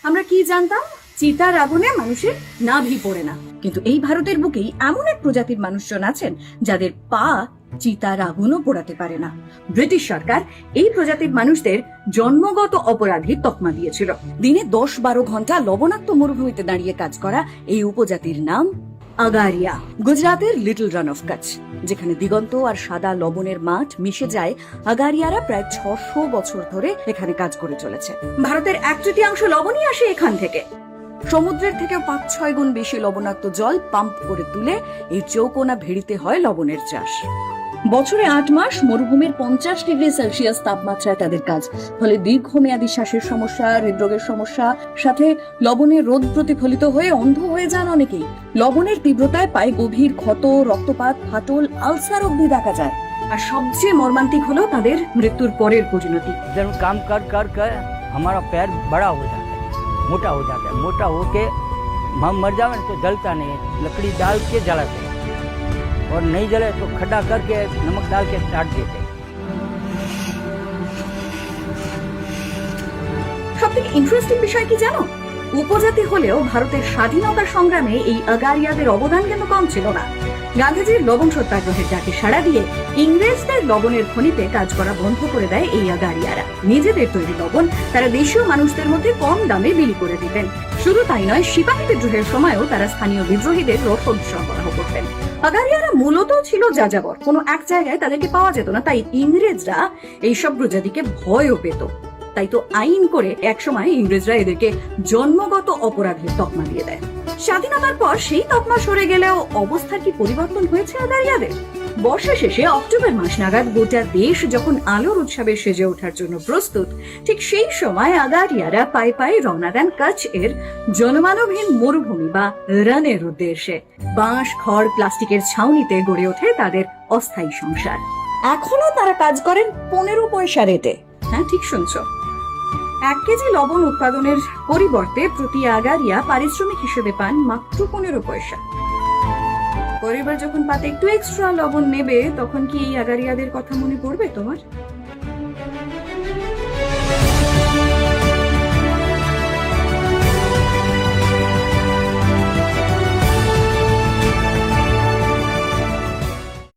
আমরা কি জানতাম চিতার আগুনে মানুষের নাভি পড়ে না, কিন্তু এই ভারতের বুকেই এমন এক প্রজাতির মানুষজন আছেন যাদের পা চিতার আগুনও পোড়াতে পারে না। ব্রিটিশ সরকার এই প্রজাতির মানুষদের জন্মগত অপরাধীর তকমা দিয়েছিল। দিনে 10-12 ঘন্টা লবণাক্ত মরুভূমিতে দাঁড়িয়ে কাজ করা এই উপজাতির নাম আগারিয়া। গুজরাতের লিটল রান অফ কচ্ছ, যেখানে দিগন্ত আর সাদা লবণের মাঠ মিশে যায়, আগারিয়ারা প্রায় 600 বছর ধরে এখানে কাজ করে চলেছে। ভারতের 1/3 লবণই আসে এখান থেকে। সমুদ্রের থেকেও 5-6 গুণ বেশি লবণাক্ত জল পাম্প করে তুলে এই চৌকোনা ভেড়িতে হয় লবণের চাষ। বছরে 8 মাস মরুভূমির 50 ডিগ্রি সেলসিয়াস তাপমাত্রায় তাদের কাজ, ফলে দীর্ঘমেয়াদী শ্বাসের সমস্যা, হৃদরোগের সমস্যা, সাথে লবণের রোদ প্রতিফলিত হয়ে অন্ধ হয়ে যান অনেকেই। লবণের তীব্রতায় পায়ে গভীর ক্ষত, রক্তপাত, ফাটল, আলসার অবধি দেখা যায়। আর সবচেয়ে মর্মান্তিক হলো তাদের মৃত্যুর পরের পরিণতি। काम कर कर कर हमारा पैर बड़ा हो जाता है, मोटा हो जाता है। मोटा होके हम मर जावे तो जलता नहीं है, लकड़ी डाल के जलाते हैं, और नहीं जले तो खड्डा करके नमक डाल के काट देते हैं। সবথেকে ইন্টারেস্টিং বিষয় কি জানো, উপজাতি হলেও ভারতের স্বাধীনতা সংগ্রামে এই আগারিয়াদের অবদান কিন্তু কম ছিল না। গান্ধীজির লবণ সত্যাগ্রহের ডাকে সাড়া দিয়ে ইংরেজদের লবণের খনিতে কাজ করা বন্ধ করে দেয় এই আগারিয়ারা। নিজেদের তৈরি লবণ তারা দেশীয় মানুষদের মধ্যে কম দামে বিলি করে দিতেন। শুধু তাই নয়, সিপাহী বিদ্রোহের সময়ও তারা স্থানীয় বিদ্রোহীদের রসদ সরবরাহ করতেন। আগারিয়ারা মূলত ছিল যাযাবর, কোনো এক জায়গায় তাদেরকে পাওয়া যেত না, তাই ইংরেজরা এইসব প্রজাতিকে ভয়ও পেত। তাই তো আইন করে একসময় ইংরেজরা এদেরকে জন্মগত অপরাধের তকমা দিয়ে দেয়। স্বাধীনতার পর সেই তকমা সরে গেলেও অবস্থার কি পরিবর্তন হয়েছে আগারিয়াদের? বর্ষা শেষে অক্টোবর মাস নাগাদ গোটা দেশ যখন আলোর উৎসবে সেজে ওঠার জন্য প্রস্তুত, ঠিক সেই সময় আগারিয়ারা পায়ে পায়ে রওনা দেন কচ্ছ এর জনমানবহীন মরুভূমি বা রানের উদ্দেশ্যে। বাঁশ, খড়, প্লাস্টিকের ছাউনিতে গড়ে ওঠে তাদের অস্থায়ী সংসার। এখনো তারা কাজ করেন 15 পয়সা রেটে। হ্যাঁ, ঠিক শুনছো, 1 কেজি লবণ উৎপাদনের পরিবর্তে প্রতি আগারিয়া পারিশ্রমিক হিসেবে পান মাত্র 15 পয়সা। পরিবার যখন পাতে একটু এক্সট্রা লবণ নেবে, তখন কি এই আগারিয়াদের কথা মনে পড়বে তোমার?